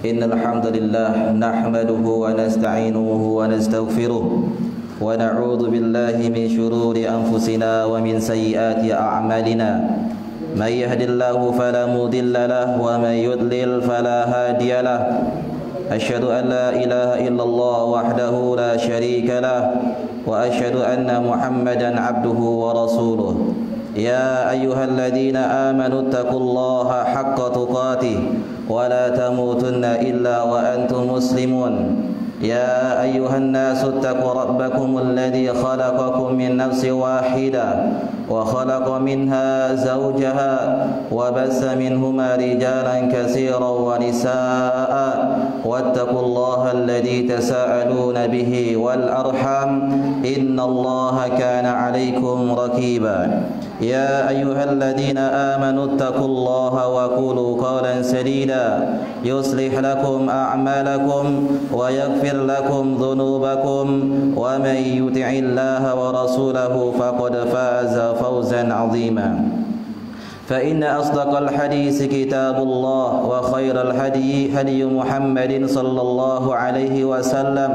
إن الحمد لله نحمده ونستعينه ونستغفره ونعوذ بالله من شرور أنفسنا ومن سيئات أعمالنا من يهد الله فلا مضل له ومن يضلل فلا هادي له أشهد أن لا إله إلا الله وحده لا شريك له وأشهد أن محمدا عبده ورسوله يا أيها الذين آمنوا اتقوا الله حق تقاته ولا تموتن إلا وأنتم مسلمون يا أيها الناس اتقوا ربكم الذي خلقكم من نفس واحدة وخلق منها زوجها وبث منهما رجالا كثيرا ونساء واتقوا الله الذي تساءلون به والأرحام إن الله كان عليكم رقيبا يا أيها الذين آمنوا اتقوا الله وقولوا قولا سديدا يصلح لكم أعمالكم ويغفر لكم ذنوبكم ومن يطع الله ورسوله فقد فاز فوزا عظيما فإن أصدق الحديث كتاب الله وخير الهدي هدي محمد صلى الله عليه وسلم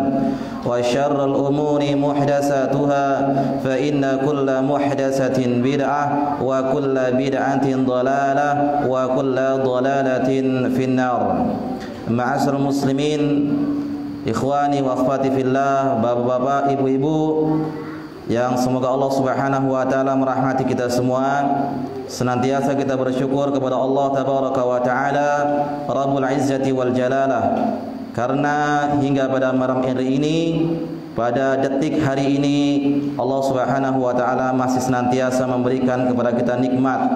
وشر الأمور محدثاتها فإن كل محدثة بدعة وكل بدعة ضلالة وكل ضلالة في النار. معاشر المسلمين, ikhwani wa akhwati fillah, bapak-bapak, ibu-ibu yang semoga Allah Subhanahu wa taala merahmati kita semua. Senantiasa kita bersyukur kepada Allah Tabaraka wa taala, Rabbul Izzati wal Jalalah, karena hingga pada malam hari ini, pada detik hari ini, Allah Subhanahu wa taala masih senantiasa memberikan kepada kita nikmat.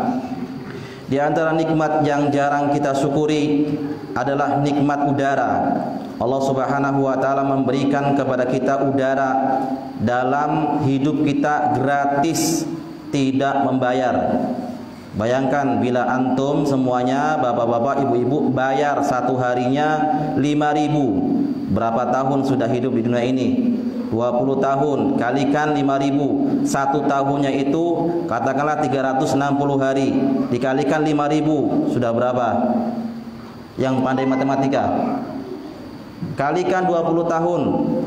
Di antara nikmat yang jarang kita syukuri adalah nikmat udara. Allah Subhanahu wa taala memberikan kepada kita udara dalam hidup kita gratis, tidak membayar. Bayangkan bila antum semuanya, bapak-bapak, ibu-ibu, bayar satu harinya 5.000. Berapa tahun sudah hidup di dunia ini? 20 tahun, kalikan 5.000. Satu tahunnya itu katakanlah 360 hari, dikalikan 5.000, sudah berapa? Yang pandai matematika, kalikan 20 tahun.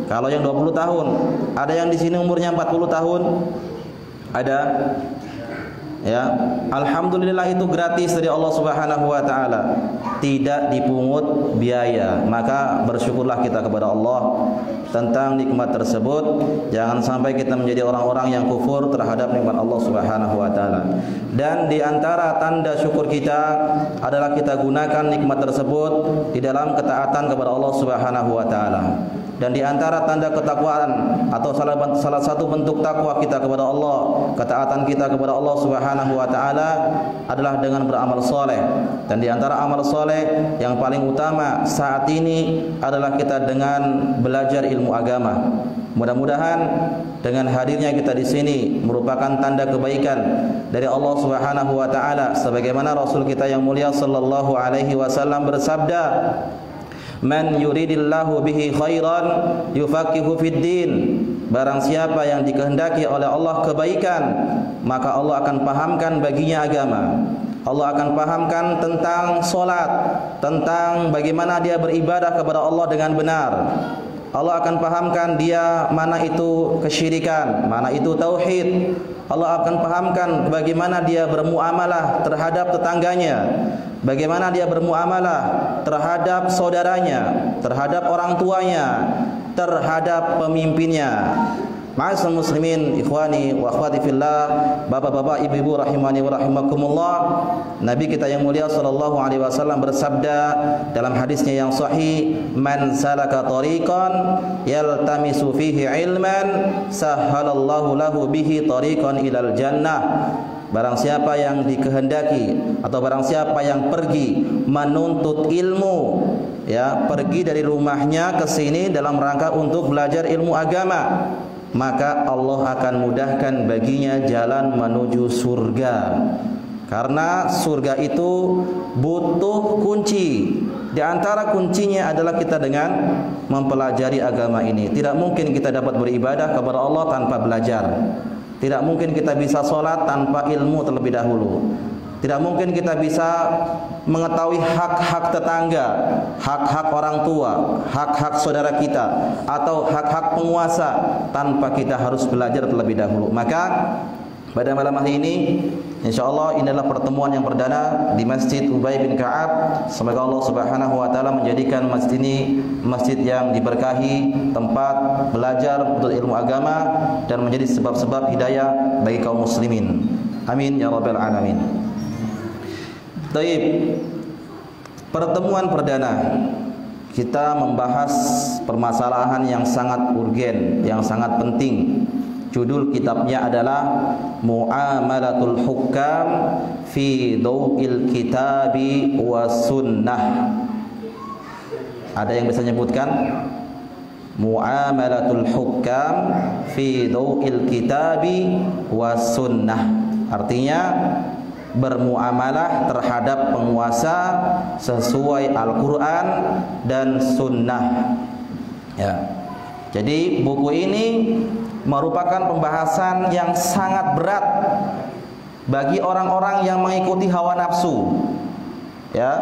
Kalau yang 20 tahun, ada yang di sini umurnya 40 tahun? Ada? Ya, alhamdulillah itu gratis dari Allah Subhanahu wa taala, tidak dipungut biaya. Maka bersyukurlah kita kepada Allah tentang nikmat tersebut. Jangan sampai kita menjadi orang-orang yang kufur terhadap nikmat Allah Subhanahu wa taala. Dan di antara tanda syukur kita adalah kita gunakan nikmat tersebut di dalam ketaatan kepada Allah Subhanahu wa taala. Dan di antara tanda ketakwaan atau salah satu bentuk takwa kita kepada Allah, ketaatan kita kepada Allah Subhanahu wa taala adalah dengan beramal soleh. Dan di antara amal soleh yang paling utama saat ini adalah kita dengan belajar ilmu agama. Mudah-mudahan dengan hadirnya kita di sini merupakan tanda kebaikan dari Allah Subhanahu wa taala, sebagaimana Rasul kita yang mulia sallallahu alaihi wasallam bersabda, "Man yuridillahu bihi khairan yufaqihu fid din." Barang siapa yang dikehendaki oleh Allah kebaikan, maka Allah akan pahamkan baginya agama. Allah akan pahamkan tentang solat, tentang bagaimana dia beribadah kepada Allah dengan benar. Allah akan pahamkan dia mana itu kesyirikan, mana itu tauhid. Allah akan pahamkan bagaimana dia bermuamalah terhadap tetangganya, bagaimana dia bermuamalah terhadap saudaranya, terhadap orang tuanya, terhadap pemimpinnya. Ma'asyiral muslimin, ikhwani wa akhwati fillah, bapak-bapak, ibu-ibu rahimani wa rahimakumullah. Nabi kita yang mulia sallallahu alaihi wasallam bersabda dalam hadisnya yang sahih, "Man salaka tariqan yaltamisu fihi ilman, sahhalallahu lahu bihi tariqan ilal jannah." Barang siapa yang dikehendaki atau barang siapa yang pergi menuntut ilmu, ya, pergi dari rumahnya ke sini dalam rangka untuk belajar ilmu agama, maka Allah akan mudahkan baginya jalan menuju surga. Karena surga itu butuh kunci. Di antara kuncinya adalah kita dengan mempelajari agama ini. Tidak mungkin kita dapat beribadah kepada Allah tanpa belajar. Tidak mungkin kita bisa sholat tanpa ilmu terlebih dahulu. Tidak mungkin kita bisa mengetahui hak-hak tetangga, hak-hak orang tua, hak-hak saudara kita, atau hak-hak penguasa tanpa kita harus belajar terlebih dahulu. Maka pada malam hari ini, insyaallah ini adalah pertemuan yang perdana di Masjid Ubay bin Ka'ab. Semoga Allah Subhanahu wa taala menjadikan masjid ini masjid yang diberkahi, tempat belajar untuk ilmu agama dan menjadi sebab-sebab hidayah bagi kaum muslimin. Amin ya rabbal alamin. Baik, pertemuan perdana kita membahas permasalahan yang sangat urgen, yang sangat penting. Judul kitabnya adalah Muamalatul Hukam fi Daw'il Kitabi wa Sunnah. Ada yang bisa menyebutkan? Muamalatul Hukam fi Daw'il Kitabi wa Sunnah. Artinya bermuamalah terhadap penguasa sesuai Al-Quran dan Sunnah. Ya. Jadi buku ini merupakan pembahasan yang sangat berat bagi orang-orang yang mengikuti hawa nafsu. Ya.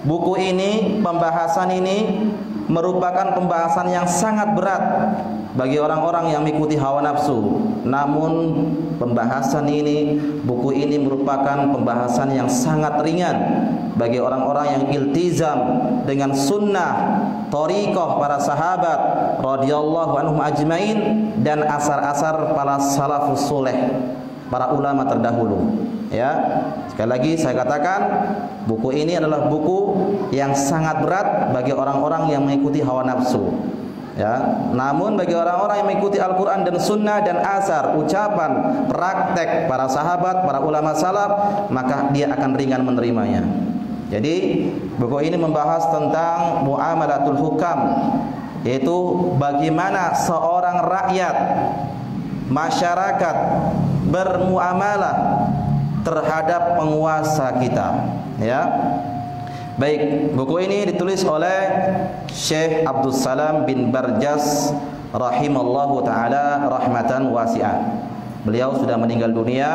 Buku ini, pembahasan ini merupakan pembahasan yang sangat berat bagi orang-orang yang mengikuti hawa nafsu. Namun pembahasan ini, buku ini merupakan pembahasan yang sangat ringan bagi orang-orang yang iltizam dengan sunnah, thariqah para sahabat radhiyallahu anhum ajmain dan asar-asar para salafus soleh, para ulama terdahulu. Ya, sekali lagi saya katakan buku ini adalah buku yang sangat berat bagi orang-orang yang mengikuti hawa nafsu. Ya, namun bagi orang-orang yang mengikuti Al-Quran dan Sunnah dan asar, ucapan, praktek para sahabat, para ulama salaf, maka dia akan ringan menerimanya. Jadi buku ini membahas tentang muamalatul hukam, yaitu bagaimana seorang rakyat, masyarakat bermuamalah terhadap penguasa kita. Ya. Baik, buku ini ditulis oleh Syekh Abdul Salam bin Barjas rahimallahu taala rahmatan wasi'ah. Beliau sudah meninggal dunia.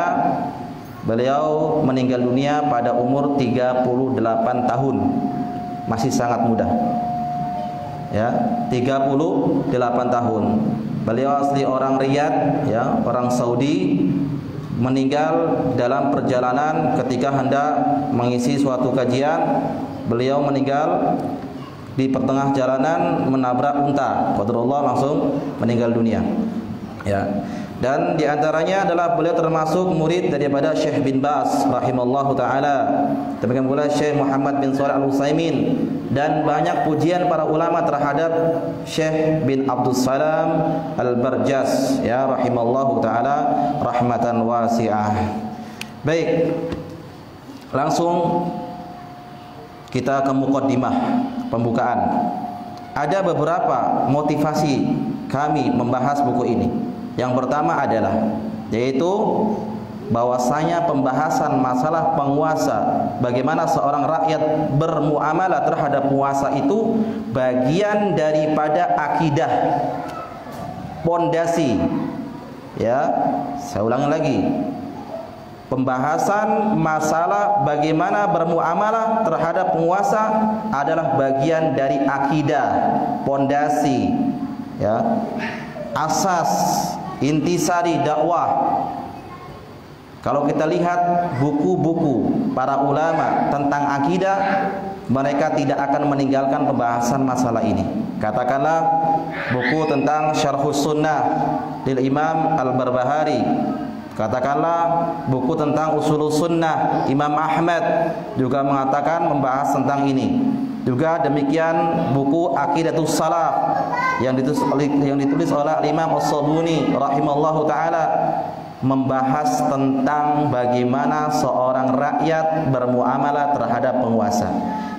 Beliau meninggal dunia pada umur 38 tahun. Masih sangat muda. Ya, 38 tahun. Beliau asli orang Riyadh, ya, orang Saudi. Meninggal dalam perjalanan ketika hendak mengisi suatu kajian. Beliau meninggal di pertengah jalanan menabrak unta. Qadarullah, langsung meninggal dunia. Ya. Dan diantaranya adalah beliau termasuk murid daripada Syekh bin Baz rahimallahu taala. Demikian pula Syekh Muhammad bin Shalih Al-Utsaimin dan banyak pujian para ulama terhadap Syekh bin Abdul Salam Al-Barjas, ya, rahimallahu taala rahmatan wasi'ah. Baik. Langsung kita ke muqaddimah, pembukaan. Ada beberapa motivasi kami membahas buku ini. Yang pertama adalah yaitu bahwasanya pembahasan masalah penguasa, bagaimana seorang rakyat bermuamalah terhadap penguasa itu bagian daripada akidah, pondasi. Ya, saya ulangi lagi. Pembahasan masalah bagaimana bermuamalah terhadap penguasa adalah bagian dari akidah, pondasi, ya, asas, intisari dakwah. Kalau kita lihat buku-buku para ulama tentang akidah, mereka tidak akan meninggalkan pembahasan masalah ini. Katakanlah buku tentang Syarhus Sunnah lil Imam Al-Barbahari. Katakanlah buku tentang Ushulus Sunnah Imam Ahmad juga mengatakan membahas tentang ini. Juga demikian buku Aqidatus Salaf yang ditulis oleh Imam As-Sabuni rahimallahu taala membahas tentang bagaimana seorang rakyat bermuamalah terhadap penguasa.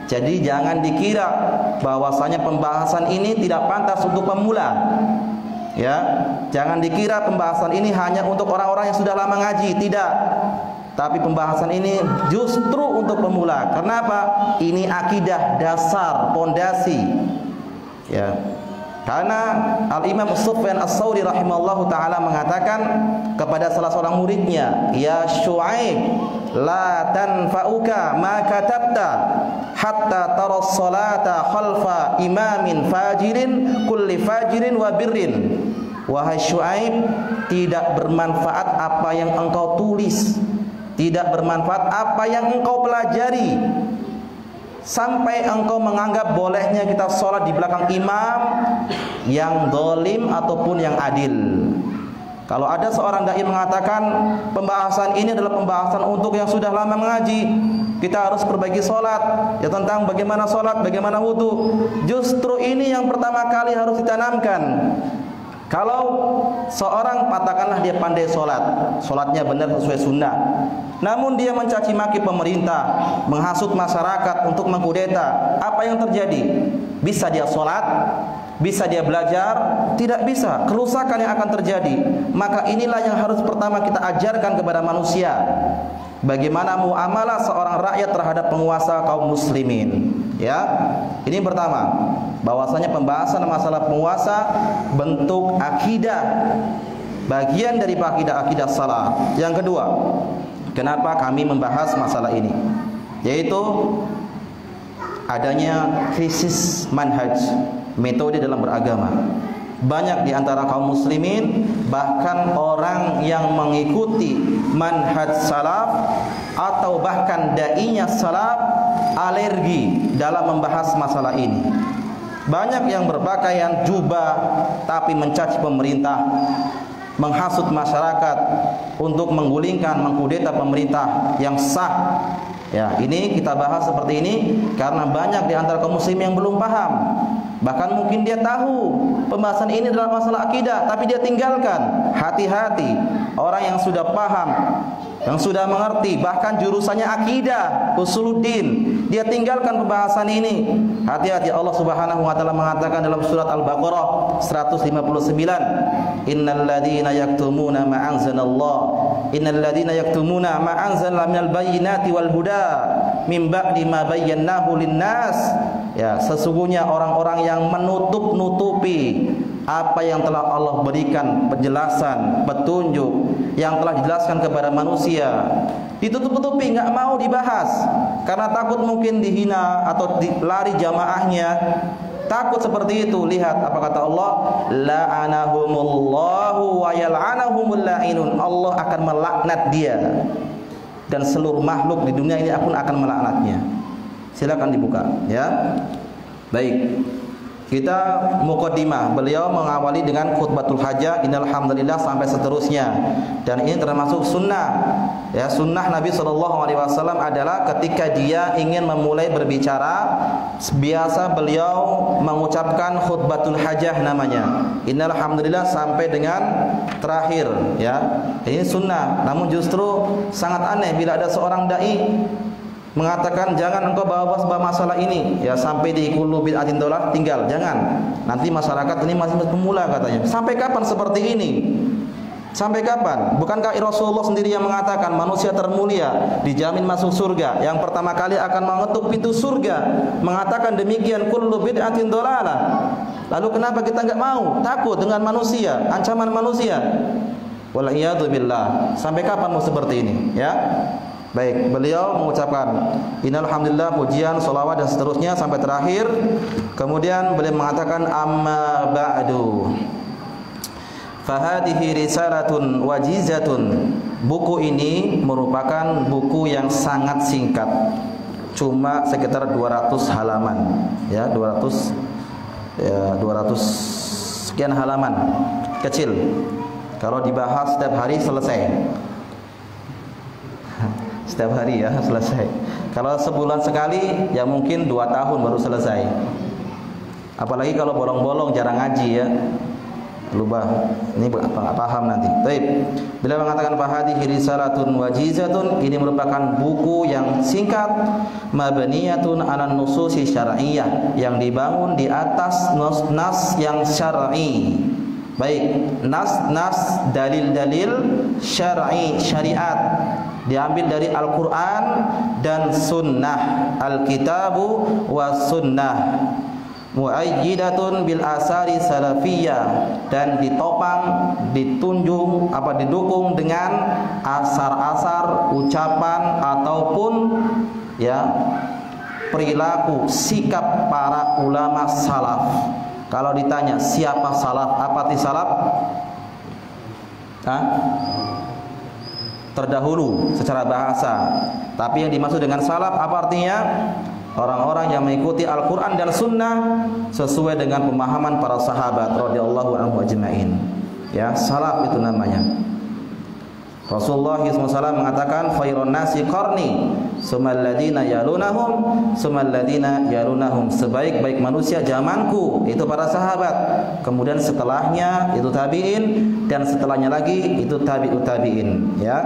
Jadi jangan dikira bahwasanya pembahasan ini tidak pantas untuk pemula. Ya, jangan dikira pembahasan ini hanya untuk orang-orang yang sudah lama ngaji, tidak. Tapi pembahasan ini justru untuk pemula. Kenapa? Ini akidah dasar, pondasi. Ya. Karena Al-Imam Sufyan Ats-Tsauri rahimahullahu taala mengatakan kepada salah seorang muridnya, "Ya Syu'aib, la tanfa'uka ma katabta hatta tara salata khalfa imamin fajirin kulli fajirin wa birrin." Wahai Syu'aib, tidak bermanfaat apa yang engkau tulis, tidak bermanfaat apa yang engkau pelajari, sampai engkau menganggap bolehnya kita sholat di belakang imam yang zalim ataupun yang adil. Kalau ada seorang dai mengatakan pembahasan ini adalah pembahasan untuk yang sudah lama mengaji, kita harus perbaiki sholat, ya tentang bagaimana sholat, bagaimana wudu, justru ini yang pertama kali harus ditanamkan. Kalau seorang katakanlah dia pandai sholat, sholatnya benar sesuai sunnah, namun dia mencaci maki pemerintah, menghasut masyarakat untuk mengkudeta, apa yang terjadi? Bisa dia sholat? Bisa dia belajar? Tidak bisa. Kerusakan yang akan terjadi. Maka inilah yang harus pertama kita ajarkan kepada manusia. Bagaimana muamalah seorang rakyat terhadap penguasa kaum muslimin. Ya, ini pertama. Bahwasanya pembahasan masalah penguasa bentuk akidah, bagian dari akidah salah. Yang kedua, kenapa kami membahas masalah ini? Yaitu adanya krisis manhaj, metode dalam beragama. Banyak di antara kaum muslimin, bahkan orang yang mengikuti manhaj salaf atau bahkan dai-nya salaf, alergi dalam membahas masalah ini. Banyak yang berpakaian jubah tapi mencaci pemerintah, menghasut masyarakat untuk menggulingkan, mengkudeta pemerintah yang sah. Ya, ini kita bahas seperti ini karena banyak di antara kaum muslim yang belum paham. Bahkan mungkin dia tahu pembahasan ini adalah masalah akidah, tapi dia tinggalkan. Hati-hati, orang yang sudah paham, yang sudah mengerti, bahkan jurusannya akidah, usuluddin, dia tinggalkan pembahasan ini. Hati-hati, Allah Subhanahu wa taala mengatakan dalam surat Al-Baqarah 159, "Innal ladzina yaktumuna ma anzalallah, innal ladzina yaktumuna ma anzalna minal bayyinati wal huda min ba'di ma bayyanahu lin-nas." Ya, sesungguhnya orang-orang yang menutup-nutupi apa yang telah Allah berikan penjelasan, petunjuk yang telah dijelaskan kepada manusia, ditutup-tutupi, nggak mau dibahas karena takut mungkin dihina atau lari jamaahnya. Takut seperti itu. Lihat apa kata Allah, la'anahumullahu wa yal'anahumul la'inun. Allah akan melaknat dia dan seluruh makhluk di dunia ini akan melaknatnya. Silakan dibuka, ya. Baik. Kita muqaddimah, beliau mengawali dengan khutbatul hajah, innal hamdalillah sampai seterusnya. Dan ini termasuk sunnah. Ya, sunnah Nabi SAW adalah ketika dia ingin memulai berbicara, biasa beliau mengucapkan khutbatul hajah namanya. Innal hamdalillah sampai dengan terakhir, ya. Ini sunnah. Namun justru sangat aneh bila ada seorang dai mengatakan jangan engkau bahas masalah ini, ya, sampai di kullu bid'atin dhalalah, tinggal, jangan. Nanti masyarakat ini masih pemula katanya. Sampai kapan seperti ini? Sampai kapan? Bukankah Rasulullah sendiri yang mengatakan manusia termulia dijamin masuk surga? Yang pertama kali akan mengetuk pintu surga mengatakan demikian, kullu bid'atin dhalalah. Lalu kenapa kita enggak mau? Takut dengan manusia, ancaman manusia. Wal'iyadu billah. Sampai kapan mau seperti ini? Ya. Baik, beliau mengucapkan innal hamdalillah, pujian, sholawat dan seterusnya sampai terakhir. Kemudian beliau mengatakan amma ba'du. Fahadihi risalatun wajizatun. Buku ini merupakan buku yang sangat singkat. Cuma sekitar 200 halaman, ya, 200 sekian halaman. Kecil. Kalau dibahas setiap hari selesai. Setiap hari, ya, selesai. Kalau sebulan sekali, ya mungkin 2 tahun baru selesai. Apalagi kalau bolong-bolong jarang ngaji, ya, lupa. Ini nggak paham nanti. Baik. Bila mengatakan fahadihi risalatun wajizatun, ini merupakan buku yang singkat, mabniyatun 'alan nususi syar'iyyah, yang dibangun di atas nas yang syar'i. Baik, nas dalil-dalil syar'i, syariat, diambil dari Al-Quran dan Sunnah, Al-Kitabu wa Sunnah. muayyidatun bil asari salafiyah, dan ditopang, didukung dengan asar-asar, ucapan ataupun ya perilaku sikap para ulama salaf. Kalau ditanya siapa salaf, apa arti salaf? Terdahulu secara bahasa. Tapi yang dimaksud dengan salaf apa artinya? Orang-orang yang mengikuti Al-Quran dan Sunnah sesuai dengan pemahaman para sahabat radhiyallahu anhum ajma'in. Ya, salaf itu namanya. Rasulullah SAW mengatakan khairun nasi qarni summal ladina yalunahum summal ladina yalunahum, sebaik-baik manusia zamanku itu para sahabat, kemudian setelahnya itu tabi'in, dan setelahnya lagi itu tabi'ut tabi'in. Ya,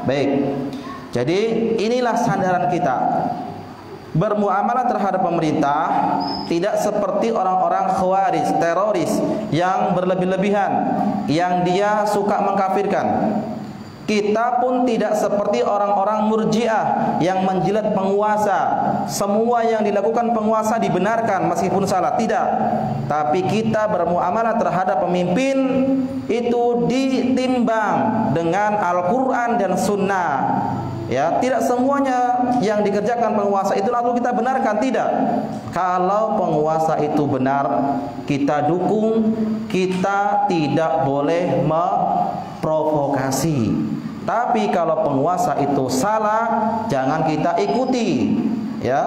baik. Jadi inilah sandaran kita bermuamalah terhadap pemerintah, tidak seperti orang-orang khawarij, teroris yang berlebih-lebihan, yang dia suka mengkafirkan. Kita pun tidak seperti orang-orang murjiah yang menjilat penguasa. Semua yang dilakukan penguasa dibenarkan meskipun salah, tidak. Tapi kita bermuamalah terhadap pemimpin itu ditimbang dengan Al-Quran dan Sunnah. Ya, tidak semuanya yang dikerjakan penguasa itu lalu kita benarkan, tidak. Kalau penguasa itu benar, kita dukung, kita tidak boleh memprovokasi. Tapi kalau penguasa itu salah, jangan kita ikuti. Ya,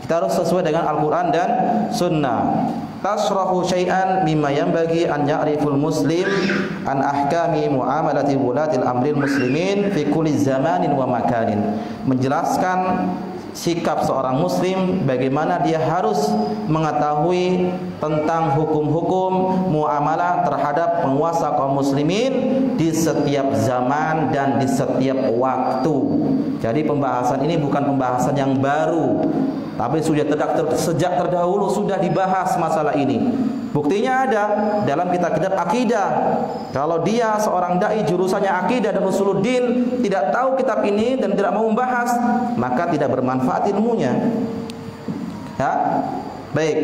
kita harus sesuai dengan Al-Quran dan Sunnah. Tasrahu syai'an mimma yanbaghi an ya'riful muslim an ahkami muamalati wulatil amril muslimin fi kulli zamanin wa makanin. Menjelaskan sikap seorang muslim, bagaimana dia harus mengetahui tentang hukum-hukum muamalah terhadap penguasa kaum muslimin di setiap zaman dan di setiap waktu. Jadi pembahasan ini bukan pembahasan yang baru, tapi sudah sejak terdahulu sudah dibahas masalah ini. Buktinya ada dalam kitab-kitab akidah. Kalau dia seorang dai jurusannya akidah dan usuluddin tidak tahu kitab ini dan tidak mau membahas, maka tidak bermanfaat ilmunya. Ya, baik.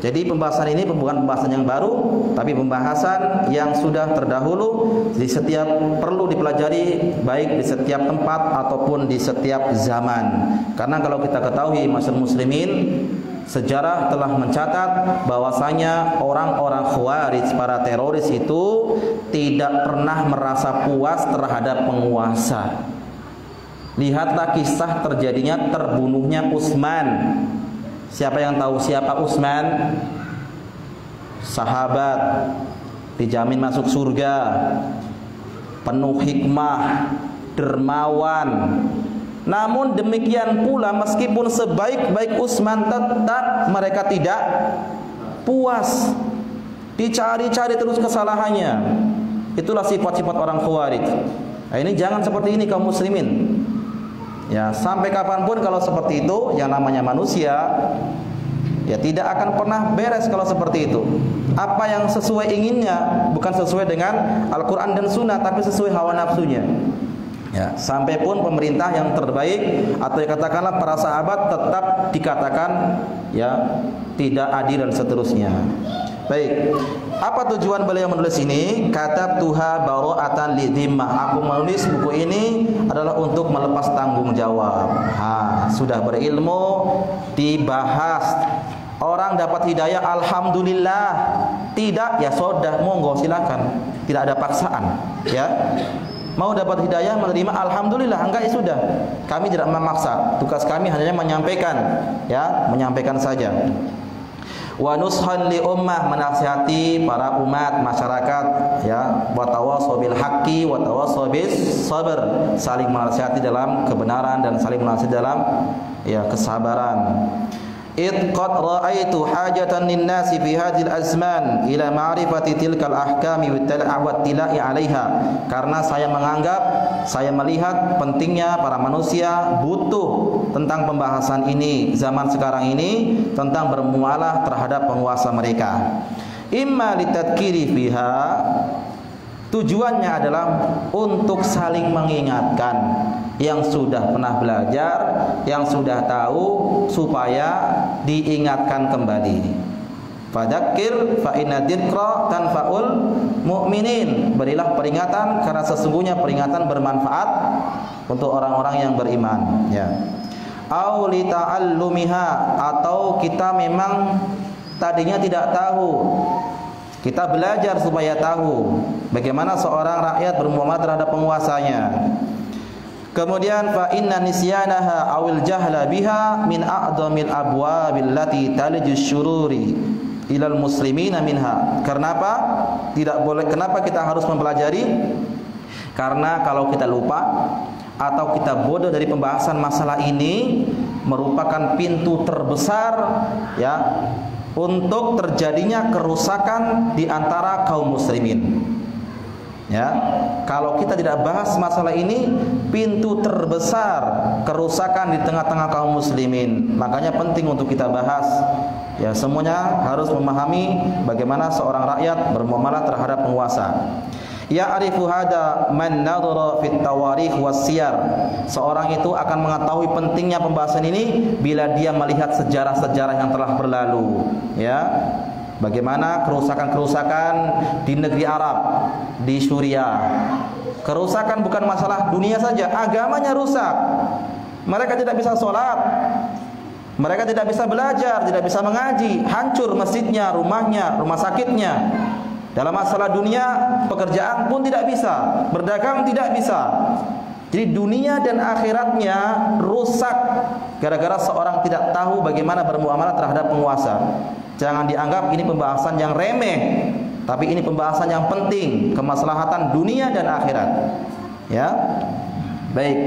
Jadi pembahasan ini bukan pembahasan yang baru, tapi pembahasan yang sudah terdahulu, di setiap perlu dipelajari baik di setiap tempat ataupun di setiap zaman. Karena kalau kita ketahui masyarakat muslimin, sejarah telah mencatat bahwasanya orang-orang khawarij, para teroris itu tidak pernah merasa puas terhadap penguasa. Lihatlah kisah terjadinya terbunuhnya Utsman. Siapa yang tahu siapa Utsman? Sahabat, dijamin masuk surga, penuh hikmah, dermawan. Namun demikian pula meskipun sebaik-baik Utsman, tetap mereka tidak puas. Dicari-cari terus kesalahannya. Itulah sifat-sifat orang khawarij. Nah, ini jangan seperti ini kaum muslimin. Ya, sampai kapanpun kalau seperti itu, yang namanya manusia ya tidak akan pernah beres kalau seperti itu. Apa yang sesuai inginnya bukan sesuai dengan Al-Quran dan Sunnah, tapi sesuai hawa nafsunya. Ya, sampai pun pemerintah yang terbaik atau katakanlah para sahabat tetap dikatakan ya tidak adil dan seterusnya. Baik, apa tujuan beliau menulis ini? Katabtuha bara'atan lidhimmah. Aku menulis buku ini adalah untuk melepas tanggung jawab. Sudah berilmu, dibahas. Orang dapat hidayah, alhamdulillah. Tidak, ya sudah, monggo silakan. Tidak ada paksaan, ya. Mau dapat hidayah, menerima, alhamdulillah. Enggak, ya sudah. Kami tidak memaksa. Tugas kami hanya menyampaikan, ya, menyampaikan saja. Wa nushan li ummah, menasihati para umat masyarakat, ya, wa tawassaw bil haqqi wa tawassaw bis sabr, saling menasihati dalam kebenaran dan saling menasihati dalam ya kesabaran. Id qad ra'aitu hajatan lin-nasi fi hadhil azman ila ma'rifati tilkal ahkami wa tila'i 'alaiha. Karena saya menganggap, saya melihat pentingnya para manusia butuh tentang pembahasan ini zaman sekarang ini, tentang bermuamalah terhadap penguasa mereka. Imma litadhkiri fiha, tujuannya adalah untuk saling mengingatkan yang sudah pernah belajar, yang sudah tahu, supaya diingatkan kembali. Fadzakir fa inna dzikra tanfa'ul mu'minin. Berilah peringatan karena sesungguhnya peringatan bermanfaat untuk orang-orang yang beriman, ya. Au li ta'allumiha, atau kita memang tadinya tidak tahu. Kita belajar supaya tahu bagaimana seorang rakyat bermuamalah terhadap penguasanya. Kemudian fa inna nisyanaha awil jahla biha min a'dhamil abwabil lati taliju syururi ilal muslimina minha. Kenapa? Tidak boleh. Kenapa kita harus mempelajari? Karena kalau kita lupa atau kita bodoh dari pembahasan masalah ini, merupakan pintu terbesar, ya, untuk terjadinya kerusakan di antara kaum muslimin. Ya, kalau kita tidak bahas masalah ini, pintu terbesar kerusakan di tengah-tengah kaum muslimin. Makanya penting untuk kita bahas. Ya, semuanya harus memahami bagaimana seorang rakyat bermuamalah terhadap penguasa. Ya'rifu hada man nadhara fit tawarikh was-siyar. Seorang itu akan mengetahui pentingnya pembahasan ini bila dia melihat sejarah-sejarah yang telah berlalu, ya. Bagaimana kerusakan-kerusakan di negeri Arab, di Suriah. Kerusakan bukan masalah dunia saja, agamanya rusak. Mereka tidak bisa sholat, mereka tidak bisa belajar, tidak bisa mengaji, hancur masjidnya, rumahnya, rumah sakitnya. Dalam masalah dunia, pekerjaan pun tidak bisa, berdagang tidak bisa. Jadi dunia dan akhiratnya rusak gara-gara seorang tidak tahu bagaimana bermuamalah terhadap penguasa. Jangan dianggap ini pembahasan yang remeh, tapi ini pembahasan yang penting, kemaslahatan dunia dan akhirat. Ya. Baik.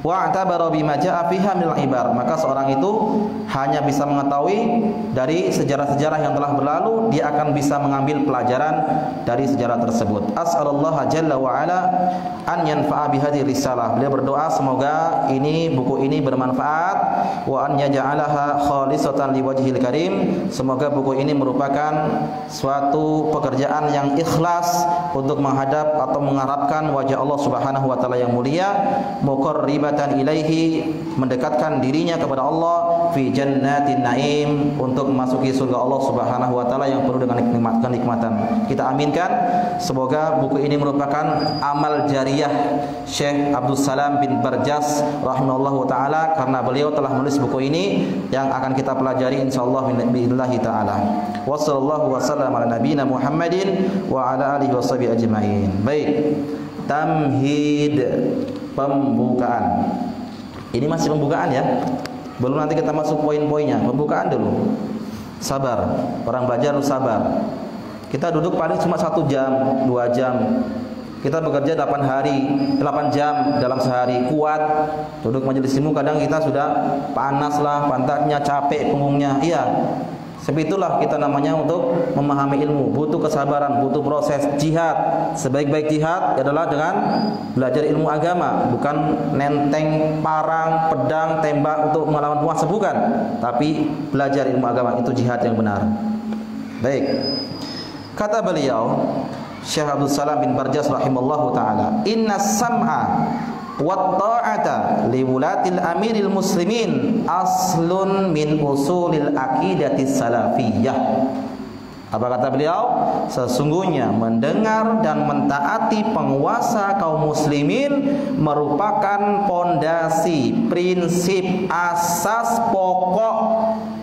Wa'tabara bima ja'a fiha minal ibar. Maka seorang itu hanya bisa mengetahui dari sejarah-sejarah yang telah berlalu, dia akan bisa mengambil pelajaran dari sejarah tersebut. As'alullah jalla wa ala an yanfa'a bihadhihi risalah. Beliau berdoa semoga buku ini bermanfaat, wa an yaj'alaha khalisatan liwajhil karim. Semoga buku ini merupakan suatu pekerjaan yang ikhlas untuk menghadap atau mengharapkan wajah Allah Subhanahu wa taala yang mulia, muqarribatan ilaihi, mendekatkan dirinya kepada Allah, fi jannatin naim, untuk memasuki surga Allah Subhanahu wa taala yang penuh dengan kenikmatan. Kita aminkan semoga buku ini merupakan amal jariyah Syekh Abdul Salam bin Barjas rahimahullahu taala, karena beliau telah menulis buku ini yang akan kita pelajari insyaallah billahi taala. Wassallallahu wasallam ala nabiyina Muhammadin wa ala alihi washabihi ajmain. Baik. Tamhid, pembukaan. Ini masih pembukaan ya. Belum nanti kita masuk poin-poinnya. Pembukaan dulu. Sabar. Orang belajar harus sabar. Kita duduk paling cuma 1 jam, 2 jam. Kita bekerja 8 jam dalam sehari. Kuat. Duduk majelis ilmu kadang kita sudah panas lah, pantatnya capek, punggungnya. Iya. Seperti itulah kita namanya untuk memahami ilmu. Butuh kesabaran, butuh proses jihad. Sebaik-baik jihad adalah dengan belajar ilmu agama, bukan nenteng parang, pedang, tembak untuk melawan penguasa, bukan. Tapi belajar ilmu agama, itu jihad yang benar. Baik. Kata beliau Syekh Abdul Salam bin Barjas rahimallahu taala, "Inna sam'a wa ta'ata li wulatil amiril muslimin aslun min usulil aqidatis salafiyah." Apa kata beliau? Sesungguhnya mendengar dan mentaati penguasa kaum muslimin merupakan pondasi, prinsip, asas pokok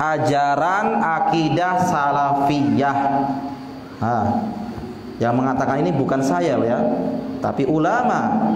ajaran akidah salafiyah. Yang mengatakan ini bukan saya ya, tapi ulama.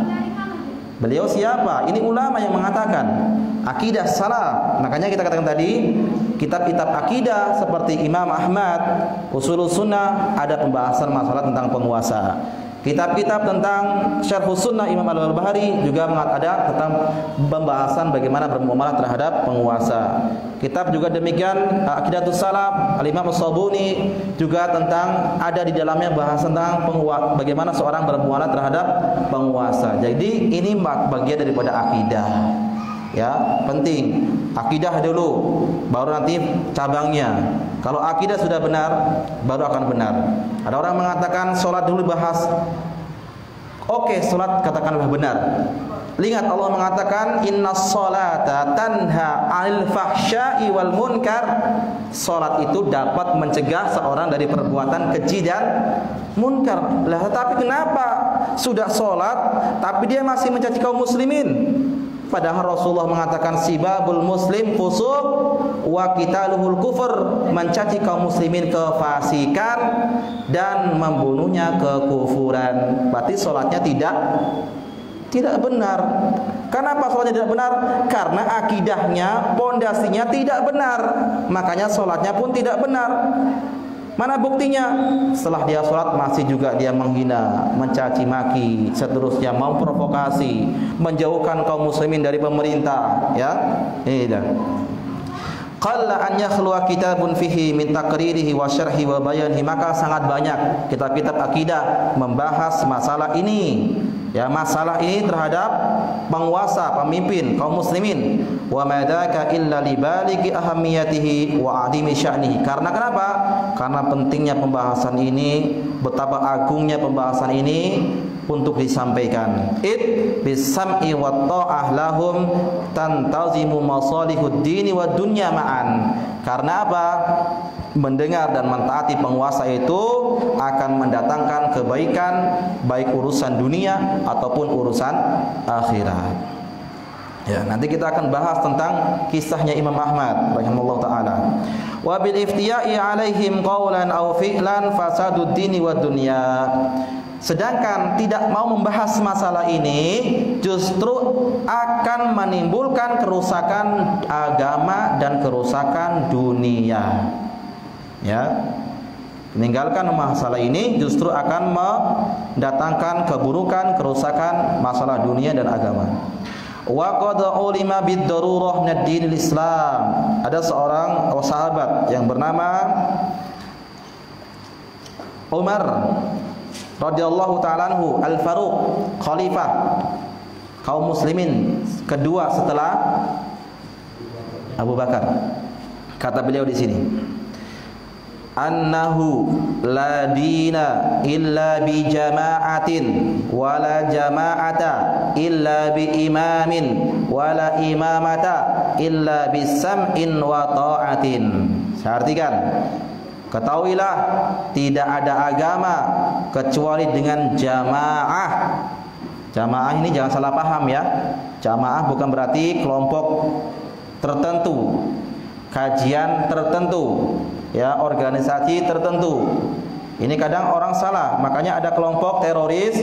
Beliau siapa? Ini ulama yang mengatakan akidah salaf. Makanya kita katakan tadi, kitab-kitab akidah seperti Imam Ahmad, Ushulus Sunnah, ada pembahasan masalah tentang penguasa. Kitab-kitab tentang Syarhus Sunnah Imam Al-Barbahari juga ada tentang pembahasan bagaimana bermuamalah terhadap penguasa. Kitab juga demikian Aqidatus Salaf Al-Imam As-Sabuni juga tentang, ada di dalamnya bahas tentang bagaimana seorang bermuamalah terhadap penguasa. Jadi ini bagian daripada akidah. Ya, penting. Akidah dulu, baru nanti cabangnya. Kalau akidah sudah benar, baru akan benar. Ada orang mengatakan sholat dulu bahas. Oke, sholat katakanlah benar. Ingat Allah mengatakan innas sholata tanha 'anil fahsya'i wal munkar. Salat itu dapat mencegah seorang dari perbuatan keji dan munkar. Lah tapi kenapa sudah salat tapi dia masih mencaci kaum muslimin? Padahal Rasulullah mengatakan sibabul muslim fusuq wa qitaluhul kufur, mencaci kaum muslimin kefasikan dan membunuhnya kekufuran. Berarti salatnya tidak benar. Kenapa sholatnya tidak benar? Karena akidahnya, pondasinya tidak benar. Makanya sholatnya pun tidak benar. Mana buktinya? Setelah dia sholat masih juga dia menghina, mencaci maki, seterusnya memprovokasi, menjauhkan kaum muslimin dari pemerintah. Ya, ini dah. Qalla an yakhluwa kitabun fihi min taqririhi wa syarhi wa bayanihi. Maka sangat banyak kitab-kitab akidah membahas masalah ini. Ya, masalah ini terhadap penguasa, pemimpin kaum muslimin. Wa madaka illa libaligi ahamiyatihi wa adimi sya'nihi. Karena kenapa? Karena pentingnya pembahasan ini, betapa agungnya pembahasan ini untuk disampaikan. Bisam'i wa ta'ah lahum tantazimu masalihud dini wa dunya ma'an. Karena apa? Mendengar dan mentaati penguasa itu akan mendatangkan kebaikan, baik urusan dunia ataupun urusan akhirat. Ya, nanti kita akan bahas tentang kisahnya Imam Ahmad rahimahullah taala. Wa bil iftiya'i alaihim qawlan aw fi'lan fasadud dini wa dunya. Sedangkan tidak mau membahas masalah ini justru akan menimbulkan kerusakan agama dan kerusakan dunia. Ya, meninggalkan masalah ini justru akan mendatangkan keburukan, kerusakan masalah dunia dan agama. Wa qad ulima bid darurah min ad-dinil Islam. Ada seorang sahabat yang bernama Umar radhiyallahu ta'ala anhu al-Faruq, khalifah kaum muslimin kedua setelah Abu Bakar. Kata beliau di sini, annahu la dina illa bi jama'atin wa la jama'ata illa bi imamin wa la imamata illa bi sam'in wa ta'atin. Saya artikan, ketahuilah tidak ada agama kecuali dengan jamaah. Jamaah ini jangan salah paham ya. Jamaah bukan berarti kelompok tertentu, kajian tertentu, ya, organisasi tertentu. Ini kadang orang salah. Makanya ada kelompok teroris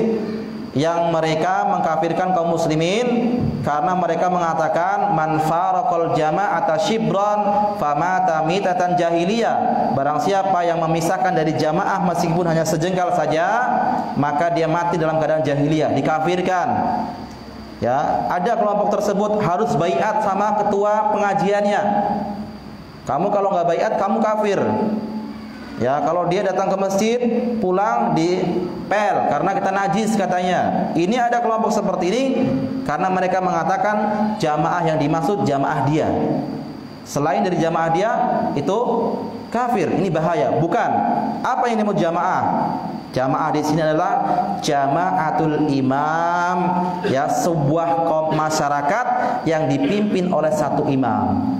yang mereka mengkafirkan kaum muslimin karena mereka mengatakan man faraqal jama'ata shibran famata mitatan jahiliyah. Barang siapa yang memisahkan dari jamaah meskipun hanya sejengkal saja, maka dia mati dalam keadaan jahiliyah, dikafirkan. Ya, ada kelompok tersebut harus baiat sama ketua pengajiannya. Kamu kalau nggak baiat kamu kafir. Ya, kalau dia datang ke masjid pulang dipel karena kita najis katanya. Ini ada kelompok seperti ini karena mereka mengatakan jamaah yang dimaksud jamaah dia. Selain dari jamaah dia itu kafir. Ini bahaya. Bukan. Apa yang disebut jamaah? Jamaah di sini adalah jamaatul imam, ya, sebuah kaum masyarakat yang dipimpin oleh satu imam.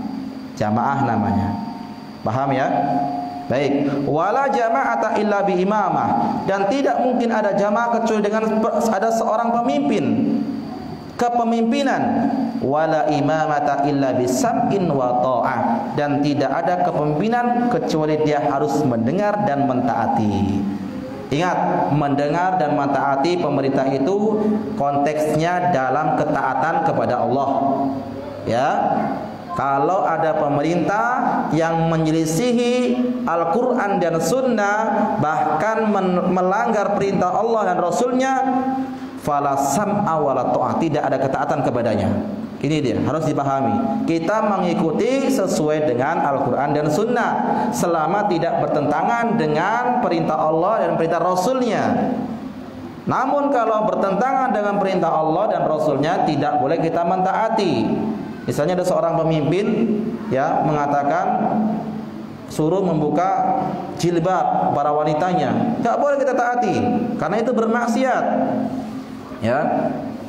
Jamaah namanya. Paham ya? Baik. Wala jama'ata illa bi imamah. Dan tidak mungkin ada jamaah kecuali dengan ada seorang pemimpin. Kepemimpinan. Wala imamata illa bi sam'in wa ta'ah. Dan tidak ada kepemimpinan kecuali dia harus mendengar dan mentaati. Ingat, mendengar dan mentaati pemerintah itu konteksnya dalam ketaatan kepada Allah. Ya. Kalau ada pemerintah yang menyelisihi Al-Quran dan Sunnah, bahkan melanggar perintah Allah dan Rasulnya, fala sam'a wala ta'ah, tidak ada ketaatan kepadanya. Ini dia, harus dipahami. Kita mengikuti sesuai dengan Al-Quran dan Sunnah selama tidak bertentangan dengan perintah Allah dan perintah Rasulnya. Namun kalau bertentangan dengan perintah Allah dan Rasulnya, tidak boleh kita mentaati. Misalnya ada seorang pemimpin, ya, mengatakan suruh membuka jilbab para wanitanya, nggak boleh kita taati karena itu bermaksiat. Ya,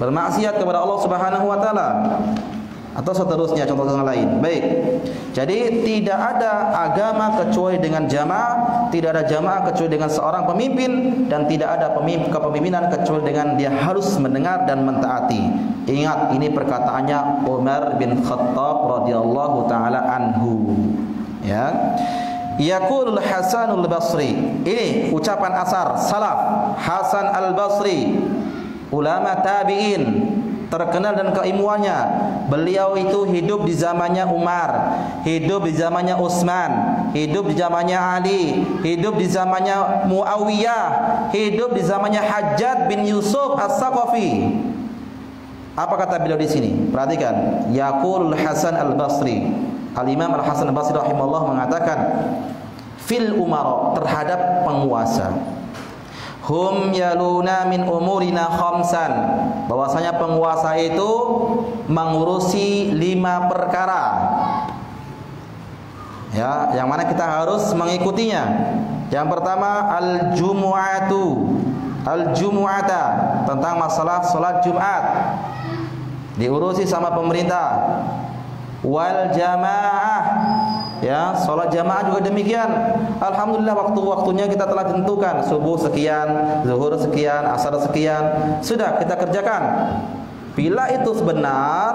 bermaksiat kepada Allah Subhanahu wa taala, atau seterusnya contoh yang lain. Baik. Jadi tidak ada agama kecuali dengan jamaah, tidak ada jamaah kecuali dengan seorang pemimpin, dan tidak ada kepemimpinan kecuali dengan dia harus mendengar dan mentaati. Ingat, ini perkataannya Umar bin Khattab radhiyallahu taala anhu. Ya. Yaqulul Hasanul Basri. Ini ucapan asar salaf Hasan Al-Basri, ulama tabi'in terkenal dan keilmuannya. Beliau itu hidup di zamannya Umar, hidup di zamannya Utsman, hidup di zamannya Ali, hidup di zamannya Muawiyah, hidup di zamannya Hajjaj bin Yusuf As-Saqafi. Apa kata beliau di sini? Perhatikan. Yaqulul Hasan Al-Basri. Al-Imam Al-Hasan Al-Basri rahimahullah mengatakan fil umara, terhadap penguasa, hum yaluna min umurina khamsan, bahwasanya penguasa itu mengurusi 5 perkara, ya, yang mana kita harus mengikutinya. Yang pertama al-jumu'ata, tentang masalah salat Jumat diurusi sama pemerintah. Wal jamaah, ya, salat jamaah juga demikian. Alhamdulillah waktu-waktunya kita telah tentukan, subuh sekian, zuhur sekian, asar sekian, sudah kita kerjakan. Bila itu benar,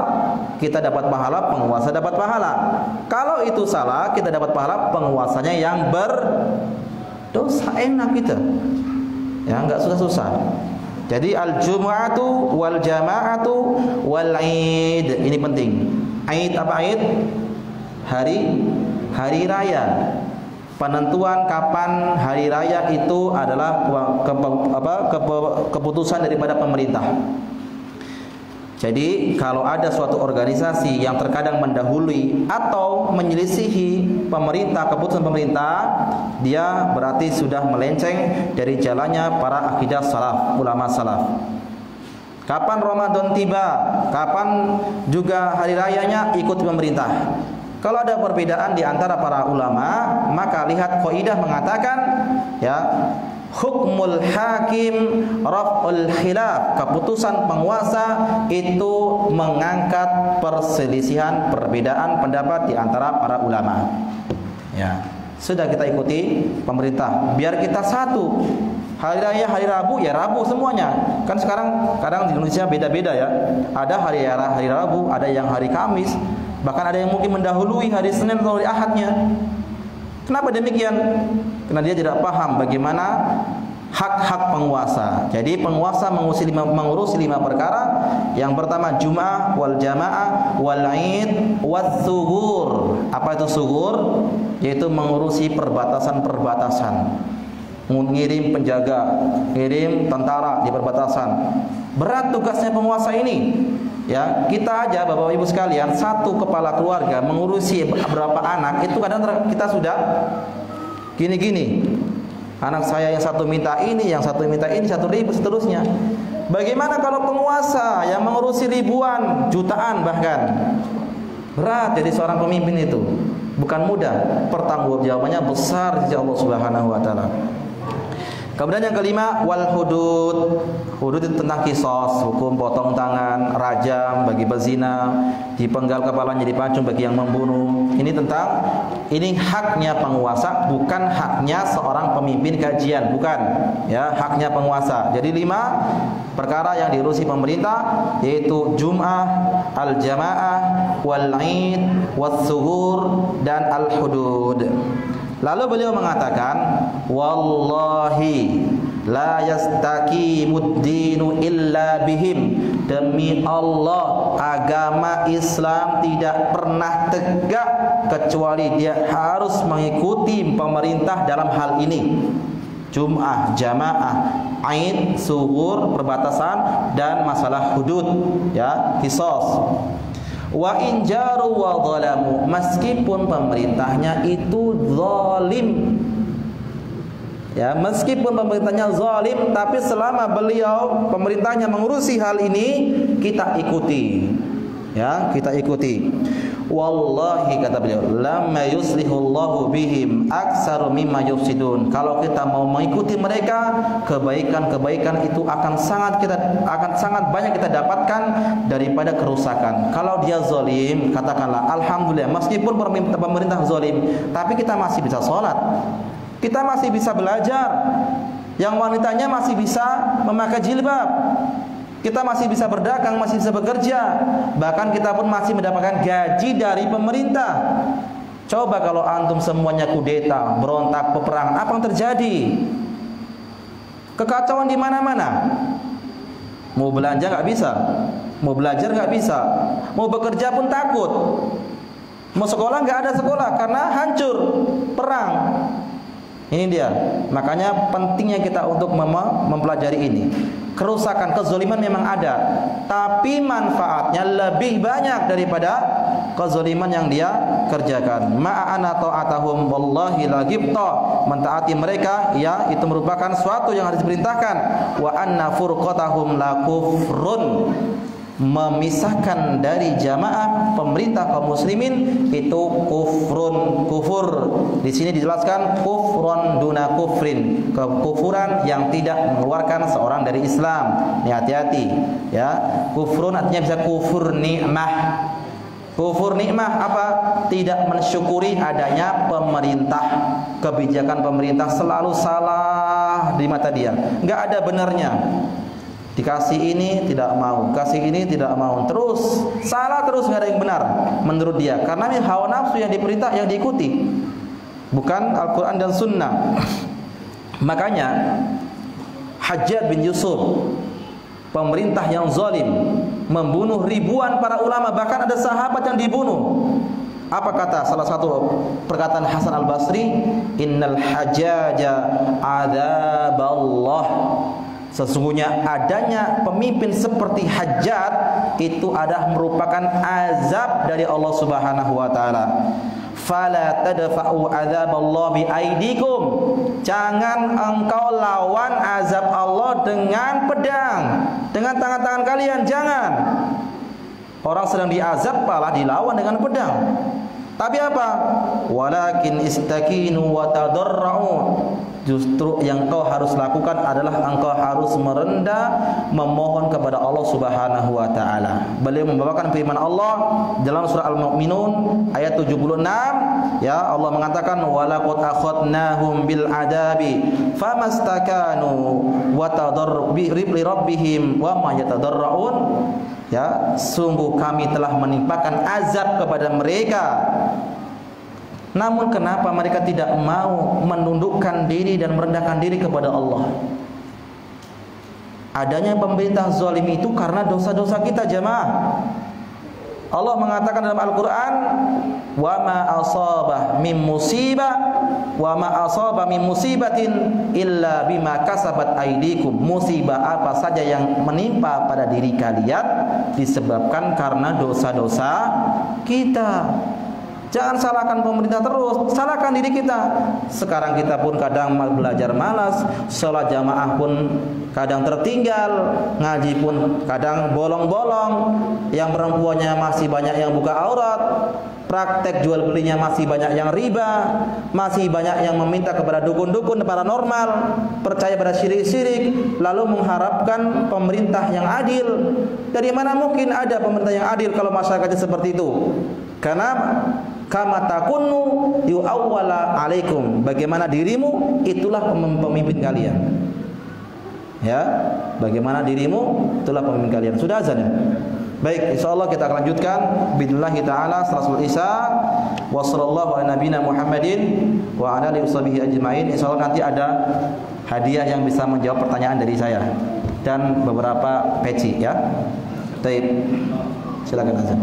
kita dapat pahala, penguasa dapat pahala. Kalau itu salah, kita dapat pahala, penguasanya yang berdosa. Enak kita, ya, enggak susah-susah. Jadi al-jumu'atu wal jama'atu wal 'id, ini penting. Aid, apa aid? Hari raya. Penentuan kapan hari raya itu adalah keputusan daripada pemerintah. Jadi kalau ada suatu organisasi yang terkadang mendahului atau menyelisihi pemerintah, keputusan pemerintah, dia berarti sudah melenceng dari jalannya para akidah salaf, ulama salaf. Kapan Ramadan tiba, kapan juga hari rayanya, ikut pemerintah. Kalau ada perbedaan di antara para ulama, maka lihat kaidah mengatakan, ya, hukmul hakim raf'ul khilaf, keputusan penguasa itu mengangkat perselisihan, perbedaan pendapat di antara para ulama. Ya, sudah kita ikuti pemerintah, biar kita satu. Hari raya hari Rabu, ya Rabu semuanya. Kan sekarang kadang di Indonesia beda-beda, ya. Ada hari Rabu, ada yang hari Kamis, bahkan ada yang mungkin mendahului hari Senin atau hari Ahadnya. Kenapa demikian? Karena dia tidak paham bagaimana hak-hak penguasa. Jadi penguasa mengurusi 5 perkara. Yang pertama Jum'ah wal jamaah wal 'id was sugur. Apa itu sugur? Yaitu mengurusi perbatasan-perbatasan. Mengirim penjaga, ngirim tentara di perbatasan. Berat tugasnya penguasa ini. Ya, kita aja Bapak Ibu sekalian, satu kepala keluarga mengurusi berapa anak, itu kadang kita sudah gini-gini. Anak saya yang satu minta ini, yang satu minta ini, 1.000 seterusnya. Bagaimana kalau penguasa yang mengurusi ribuan, jutaan bahkan? Berat jadi seorang pemimpin itu. Bukan mudah, pertanggungjawabannya besar di sisi Allah Subhanahu wa taala. Kemudian yang kelima, wal hudud. Hudud itu tentang kisos, hukum potong tangan, rajam bagi bezina, dipenggal kepalanya, dipancung bagi yang membunuh. Ini haknya penguasa, bukan haknya seorang pemimpin kajian, bukan, ya, haknya penguasa. Jadi 5 perkara yang diurusi pemerintah, yaitu Jum'ah, al-jamaah, wal 'id, was sugur, dan al-hudud. Lalu beliau mengatakan, wallahi la yastaqimud dinu illa bihim. Demi Allah, agama Islam tidak pernah tegak kecuali dia harus mengikuti pemerintah dalam hal ini. Jum'ah, jamaah, aid, sugur, perbatasan, dan masalah hudud, ya, qisas. Wa in jaru wa zalamu, meskipun pemerintahnya itu zalim, ya, meskipun pemerintahnya zalim, tapi selama beliau pemerintahnya mengurusi hal ini, kita ikuti, ya, kita ikuti. Wallahi kata beliau, lamma yuslihullahu bihim aksaru mimma yufsidun. Kalau kita mau mengikuti mereka, kebaikan-kebaikan itu akan sangat banyak kita dapatkan daripada kerusakan. Kalau dia zalim, katakanlah alhamdulillah, meskipun pemerintah zalim, tapi kita masih bisa sholat, kita masih bisa belajar, yang wanitanya masih bisa memakai jilbab, kita masih bisa berdagang, masih bisa bekerja, bahkan kita pun masih mendapatkan gaji dari pemerintah. Coba kalau antum semuanya kudeta, berontak, peperangan, apa yang terjadi? Kekacauan di mana-mana. Mau belanja nggak bisa, mau belajar nggak bisa, mau bekerja pun takut, mau sekolah nggak ada sekolah karena hancur perang. Ini dia. Makanya pentingnya kita untuk mempelajari ini. Kerusakan, kezaliman memang ada, tapi manfaatnya lebih banyak daripada kezaliman yang dia kerjakan. Ma'ana ta'atahum wallahi la ghibta. Mentaati mereka, ya, itu merupakan suatu yang harus diperintahkan. Wa anna furqatahum la kufrun. Memisahkan dari jamaah pemerintah kaum muslimin itu kufur. Di sini dijelaskan kufrun duna kufrin, kekufuran yang tidak mengeluarkan seorang dari Islam. Ini hati-hati, ya. Kufrun artinya bisa kufur nikmah. Kufur nikmah apa? Tidak mensyukuri adanya pemerintah. Kebijakan pemerintah selalu salah di mata dia, enggak ada benarnya. Dikasih ini tidak mau, kasih ini tidak mau, terus salah terus, nggak ada yang benar menurut dia, karena ini hawa nafsu yang diperintah, yang diikuti, bukan Al-Quran dan Sunnah. Makanya Hajjaj bin Yusuf, pemerintah yang zalim, membunuh ribuan para ulama, bahkan ada sahabat yang dibunuh. Apa kata salah satu perkataan Hasan Al-Basri? Innal hajjaja adaballah. Sesungguhnya adanya pemimpin seperti Hajjaj itu adalah merupakan azab dari Allah Subhanahu wa taala. Fala tadfa'u adzaballah bi aidikum. Jangan engkau lawan azab Allah dengan pedang, dengan tangan-tangan kalian, jangan. Orang sedang diazab malah dilawan dengan pedang. Tapi apa? Walakin istakinu wa tadarra'u. Justru yang kau harus lakukan adalah engkau harus merendah, memohon kepada Allah Subhanahu wa taala. Beliau membawakan firman Allah dalam surah Al-Mu'minun ayat 76, ya, Allah mengatakan walaqad akhadnahum bil adabi famastakanu wa tadarru bi rabbihim wa ma yatadarrun. Ya, sungguh kami telah menimpakan azab kepada mereka. Namun kenapa mereka tidak mau menundukkan diri dan merendahkan diri kepada Allah? Adanya pemerintah zalim itu karena dosa-dosa kita, jemaah. Allah mengatakan dalam Al-Quran, wa ma asabah min musibah, wa ma asabah min musibatin illa bima kasabat aidikum. Musibah apa saja yang menimpa pada diri kalian disebabkan karena dosa-dosa kita. Jangan salahkan pemerintah terus, salahkan diri kita. Sekarang kita pun kadang belajar malas, sholat jamaah pun kadang tertinggal, ngaji pun kadang bolong-bolong, yang perempuannya masih banyak yang buka aurat, praktek jual belinya masih banyak yang riba, masih banyak yang meminta kepada dukun-dukun paranormal, percaya pada syirik-syirik, lalu mengharapkan pemerintah yang adil. Dari mana mungkin ada pemerintah yang adil kalau masyarakatnya seperti itu? Karena kama takunnu yu'awwala alaikum. Bagaimana dirimu, itulah pemimpin kalian. Ya, bagaimana dirimu, itulah pemimpin kalian. Sudah azan ya? Baik, insyaallah kita akan lanjutkan billahi taala salatul isya wa sallallahu ala nabiyina Muhammadin wa ala alihi washabihi ajmain. Insyaallah nanti ada hadiah yang bisa menjawab pertanyaan dari saya dan beberapa peci, ya. Baik. Silakan azan.